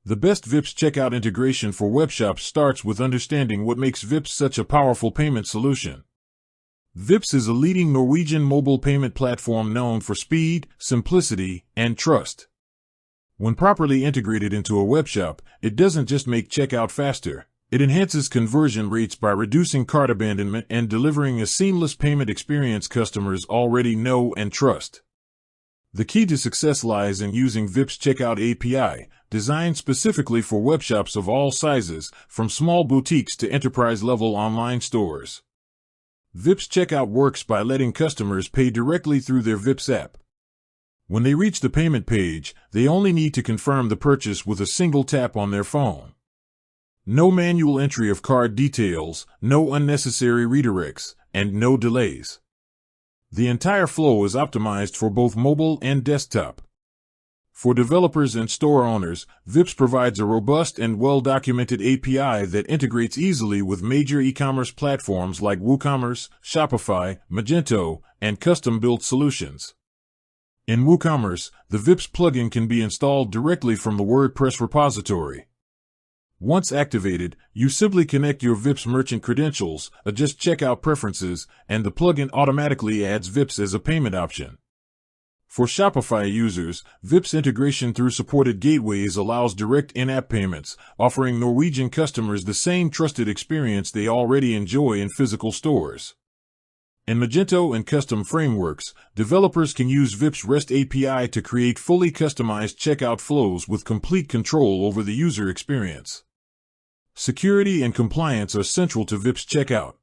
The best VIPs checkout integration for webshops starts with understanding what makes VIPs such a powerful payment solution. VIPs is a leading Norwegian mobile payment platform known for speed, simplicity, and trust. When properly integrated into a webshop, it doesn't just make checkout faster. It enhances conversion rates by reducing cart abandonment and delivering a seamless payment experience customers already know and trust. The key to success lies in using VIPs Checkout API, designed specifically for webshops of all sizes, from small boutiques to enterprise-level online stores. VIPs Checkout works by letting customers pay directly through their VIPs app. When they reach the payment page, they only need to confirm the purchase with a single tap on their phone. No manual entry of card details, no unnecessary redirects, and no delays. The entire flow is optimized for both mobile and desktop. For developers and store owners, VIPs provides a robust and well-documented API that integrates easily with major e-commerce platforms like WooCommerce, Shopify, Magento, and custom-built solutions. In WooCommerce, the VIPs plugin can be installed directly from the WordPress repository. Once activated, you simply connect your VIPs merchant credentials, adjust checkout preferences, and the plugin automatically adds VIPs as a payment option. For Shopify users, VIPs integration through supported gateways allows direct in-app payments, offering Norwegian customers the same trusted experience they already enjoy in physical stores. In Magento and custom frameworks, developers can use VIPs REST API to create fully customized checkout flows with complete control over the user experience. Security and compliance are central to VIPs Checkout.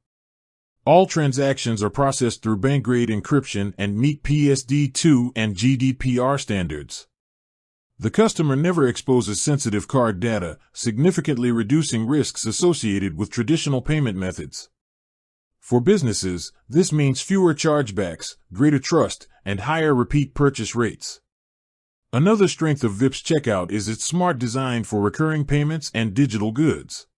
All transactions are processed through bank-grade encryption and meet PSD2 and GDPR standards. The customer never exposes sensitive card data, significantly reducing risks associated with traditional payment methods. For businesses, this means fewer chargebacks, greater trust, and higher repeat purchase rates. Another strength of VIPs Checkout is its smart design for recurring payments and digital goods.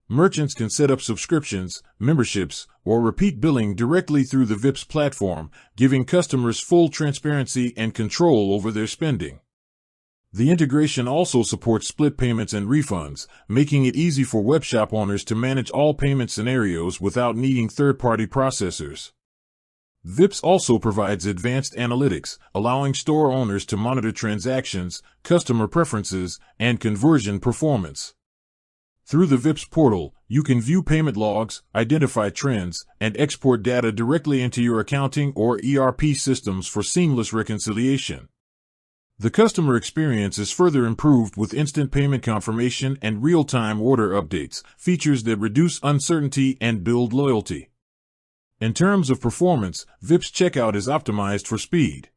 Merchants can set up subscriptions, memberships, or repeat billing directly through the VIPs platform, giving customers full transparency and control over their spending. The integration also supports split payments and refunds, making it easy for webshop owners to manage all payment scenarios without needing third-party processors. VIPs also provides advanced analytics, allowing store owners to monitor transactions, customer preferences, and conversion performance. Through the VIPs portal, you can view payment logs, identify trends, and export data directly into your accounting or ERP systems for seamless reconciliation. The customer experience is further improved with instant payment confirmation and real-time order updates, features that reduce uncertainty and build loyalty. In terms of performance, VIPs Checkout is optimized for speed.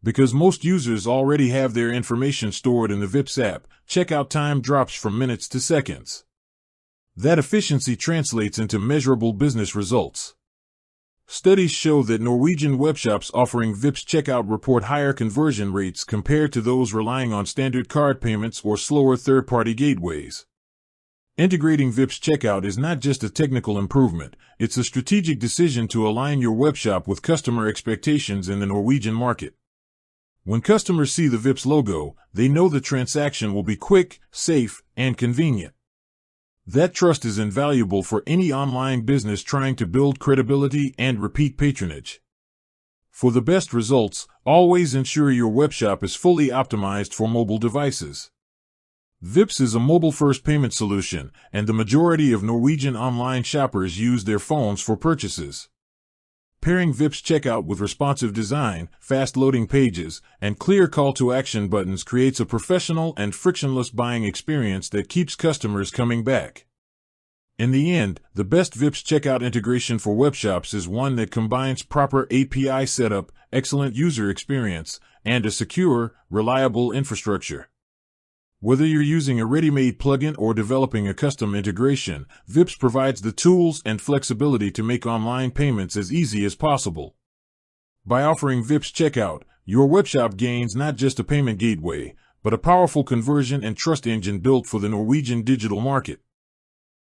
Because most users already have their information stored in the VIPs app, checkout time drops from minutes to seconds. That efficiency translates into measurable business results. Studies show that Norwegian webshops offering VIPs Checkout report higher conversion rates compared to those relying on standard card payments or slower third-party gateways. Integrating VIPs Checkout is not just a technical improvement, it's a strategic decision to align your webshop with customer expectations in the Norwegian market. When customers see the VIPs logo, they know the transaction will be quick, safe, and convenient. That trust is invaluable for any online business trying to build credibility and repeat patronage. For the best results, always ensure your webshop is fully optimized for mobile devices. VIPs is a mobile-first payment solution, and the majority of Norwegian online shoppers use their phones for purchases. Pairing VIPs Checkout with responsive design, fast-loading pages, and clear call-to-action buttons creates a professional and frictionless buying experience that keeps customers coming back. In the end, the best VIPs Checkout integration for webshops is one that combines proper API setup, excellent user experience, and a secure, reliable infrastructure. Whether you're using a ready-made plugin or developing a custom integration, VIPs provides the tools and flexibility to make online payments as easy as possible. By offering VIPs Checkout, your webshop gains not just a payment gateway, but a powerful conversion and trust engine built for the Norwegian digital market.